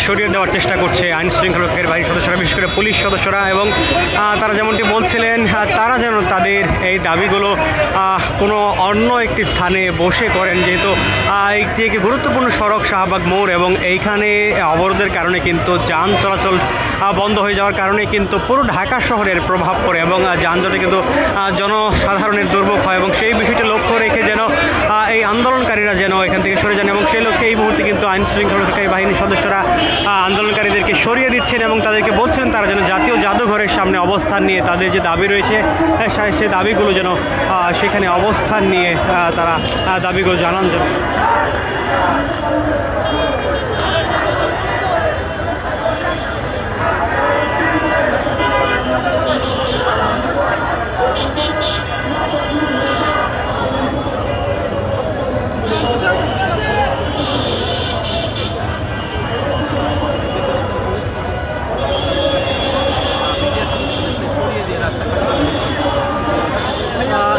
সরিয়ে দেওয়ার চেষ্টা করছে আইন শৃঙ্খলা রক্ষাকারী বাহিনীর সদস্যরা, বিশেষ করে পুলিশ সদস্যরা। এবং তারা যেমনটি বলছিলেন, তারা যেন তাদের এই দাবিগুলো কোনো অন্য একটি স্থানে বসে করেন, যেহেতু একটি গুরুত্বপূর্ণ সড়ক শাহবাগ মোড়, এবং এইখানে অবরোধের কারণে কিন্তু যান চলাচল বন্ধ হয়ে যাওয়ার কারণে কিন্তু পুরো ঢাকা শহরের প্রভাব পড়ে এবং যানজটে কিন্তু জনসাধারণের দুর্ভোগ হয়। এবং সেই বিষয়টি লক্ষ্য রেখে যেন এই আন্দোলনকারীরা যেন এখান থেকে সরে যান, এবং সেই লক্ষ্যে এই মুহূর্তে কিন্তু আইন শৃঙ্খলা রক্ষাকারী বাহিনীর সদস্যরা আন্দোলনকারীদেরকে সরিয়ে দিচ্ছেন এবং তাদেরকে বলছিলেন তারা যেন জাতীয় জাদুঘরের সামনে অবস্থান নিয়ে তাদের যে দাবি রয়েছে সেই দাবিগুলো যেন সেখানে অবস্থান নিয়ে তারা দাবিগুলো জানান।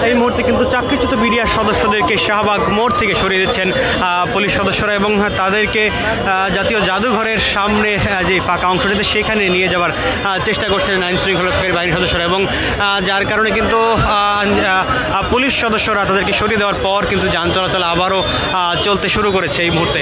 এই মুহূর্তে কিন্তু চাকরিচ্যুত বিডিআর সদস্যদেরকে শাহবাগ মোড় থেকে সরিয়ে দিচ্ছেন পুলিশ সদস্যরা এবং তাদেরকে জাতীয় জাদুঘরের সামনে যে ফাঁকা অংশটিতে সেখানে নিয়ে যাওয়ার চেষ্টা করছিলেন আইন শৃঙ্খলা রক্ষাকারী বাহিনীর সদস্যরা। এবং যার কারণে কিন্তু পুলিশ সদস্যরা তাদেরকে সরিয়ে দেওয়ার পর কিন্তু যান চলাচল আবারও চলতে শুরু করেছে এই মুহূর্তে।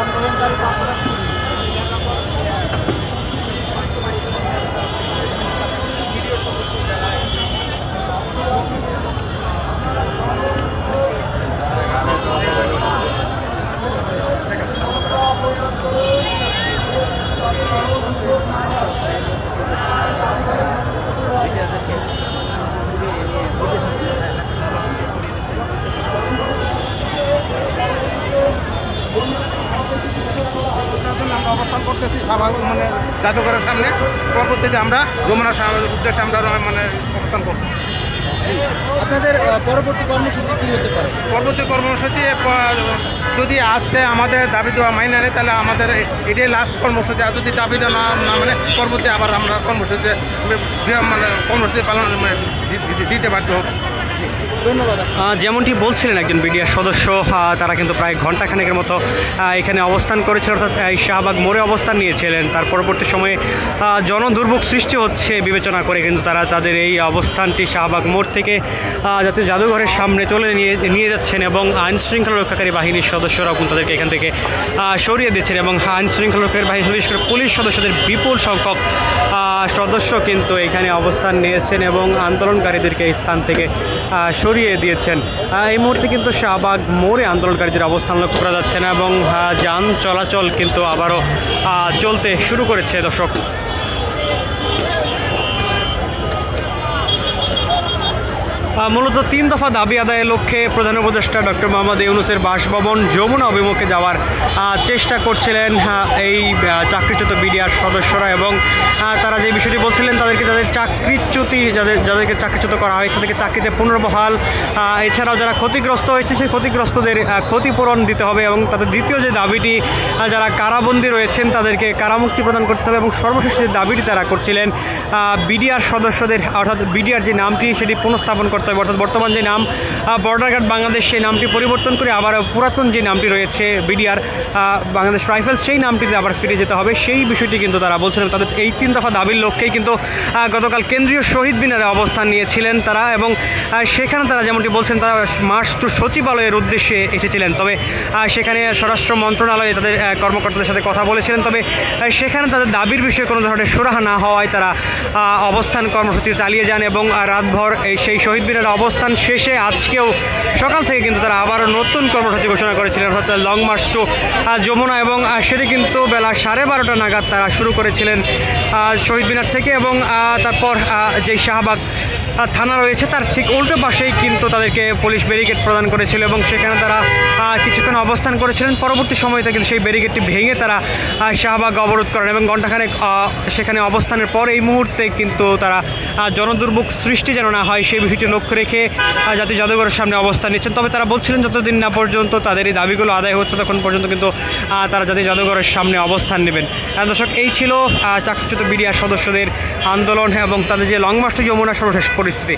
আন্দোলনকারী অবস্থান করতেছি মানে জাদুঘরের সামনে। পরবর্তীতে আমরা যমুনা উদ্দেশ্যে আমরা মানে অবস্থান করব। আপনাদের পরবর্তী কর্মসূচি কী হতে পারে? পরবর্তী কর্মসূচি যদি আজকে আমাদের দাবি দেওয়া মাইনে নেয় তাহলে আমাদের এটাই লাস্ট কর্মসূচি। আর যদি দাবি দেওয়া না মানে পরবর্তী আবার আমরা কর্মসূচিতে মানে কর্মসূচি পালন দিতে বাধ্য হব। ধন্যবাদ। যেমনটি বলছিলেন একজন বিডিআর সদস্য, তারা কিন্তু প্রায় ঘণ্টাখানেকের মতো এখানে অবস্থান করেছিল, অর্থাৎ এই শাহবাগ মোড়ে অবস্থান নিয়েছিলেন। তার পরবর্তী সময়ে জনদুর্ভোগ সৃষ্টি হচ্ছে বিবেচনা করে কিন্তু তারা তাদের এই অবস্থানটি শাহবাগ মোড় থেকে জাতীয় জাদুঘরের সামনে নিয়ে যাচ্ছেন এবং আইন শৃঙ্খলা রক্ষাকারী বাহিনীর সদস্যরাও কিন্তু তাদেরকে এখান থেকে সরিয়ে দিচ্ছেন। এবং আইন শৃঙ্খলা রক্ষাকারী বাহিনী বিশেষ করে পুলিশ সদস্যদের বিপুল সংখ্যক সদস্য কিন্তু এখানে অবস্থান নিয়েছেন এবং আন্দোলনকারীদেরকে এই স্থান থেকে সরিয়ে দিয়েছেন। এই মুহূর্তে কিন্তু শাহবাগ মোড়ে আন্দোলনকারীদের অবস্থান লক্ষ্য করা যাচ্ছে না এবং যান চলাচল কিন্তু আবারও চলতে শুরু করেছে। দর্শক, মূলত 3 দফা দাবি আদায়ের লক্ষ্যে প্রধান উপদেষ্টা ডক্টর মোহাম্মদ ইউনূসের বাসভবন যমুনা অভিমুখে যাওয়ার চেষ্টা করছিলেন এই চাকরিচ্যুত বিডিআর সদস্যরা। এবং তারা যে বিষয়টি বলছিলেন তাদেরকে যাদেরকে চাকরিচ্যুত করা হয় তাদেরকে চাকরিতে পুনর্বহাল, এছাড়াও যারা ক্ষতিগ্রস্ত হয়েছে সেই ক্ষতিগ্রস্তদের ক্ষতিপূরণ দিতে হবে এবং তাদের দ্বিতীয় যে দাবিটি যারা কারাবন্দী রয়েছেন তাদেরকে কারামুক্তি প্রদান করতে হবে। এবং সর্বশেষ যে দাবিটি তারা করছিলেন বিডিআর সদস্যদের, অর্থাৎ বিডিআর যে নামটি সেটি পুনঃস্থাপন করতে হবে, অর্থাৎ বর্তমান যে নাম বর্ডার গার্ড বাংলাদেশ সেই নামটি পরিবর্তন করে আবার পুরাতন যে নামটি রয়েছে বিডিআর বাংলাদেশ রাইফেলস সেই নামটিতে আবার ফিরে যেতে হবে। সেই বিষয়টি কিন্তু তারা বলছিলেন। তাদের এই 3 দফা দাবির লক্ষ্যেই কিন্তু গতকাল কেন্দ্রীয় শহীদ মিনারে অবস্থান নিয়েছিলেন তারা এবং সেখানে তারা যেমনটি বলছেন তারা মার্চ টু সচিবালয়ের উদ্দেশ্যে এসেছিলেন। তবে সেখানে স্বরাষ্ট্র মন্ত্রণালয়ে তাদের কর্মকর্তাদের সাথে কথা বলেছিলেন, তবে সেখানে তাদের দাবির বিষয়ে কোনো ধরনের সুরাহা না হওয়ায় তারা অবস্থান কর্মসূচি চালিয়ে যান এবং রাতভর সেই শহীদ মিনারে অবস্থান শেষে আজকেও সকাল থেকে কিন্তু তারা আবারও নতুন কর্মসূচি ঘোষণা করেছিলেন, অর্থাৎ লং মার্চ টু যমুনা। এবং সেটি কিন্তু বেলা 12:30 নাগাদ তারা শুরু করেছিলেন শহীদ মিনার থেকে। এবং তারপর যেই শাহবাগ থানা রয়েছে তার ঠিক উল্টো পাশেই কিন্তু তাদেরকে পুলিশ ব্যারিকেড প্রদান করেছিল এবং সেখানে তারা কিছুক্ষণ অবস্থান করেছিলেন। পরবর্তী সময়তে কিন্তু সেই ব্যারিকেডটি ভেঙে তারা শাহবাগ অবরোধ করেন এবং ঘণ্টাখানেক সেখানে অবস্থানের পর এই মুহূর্তে কিন্তু তারা জনদুর্ভোগ সৃষ্টি যেন না হয় সেই বিষয়টি লক্ষ্য রেখে জাতীয় জাদুঘরের সামনে অবস্থান নিচ্ছেন। তবে তারা বলছিলেন যতদিন না পর্যন্ত তাদের এই দাবিগুলো আদায় হচ্ছে তখন পর্যন্ত কিন্তু তারা জাতীয় জাদুঘরের সামনে অবস্থান নেবেন। দর্শক, এই ছিল চাকরিচ্যুত বিডিআর সদস্যদের আন্দোলন এবং তাদের যে লং মার্চ টু যমুনা সর্বশেষ পরিস্থিতি।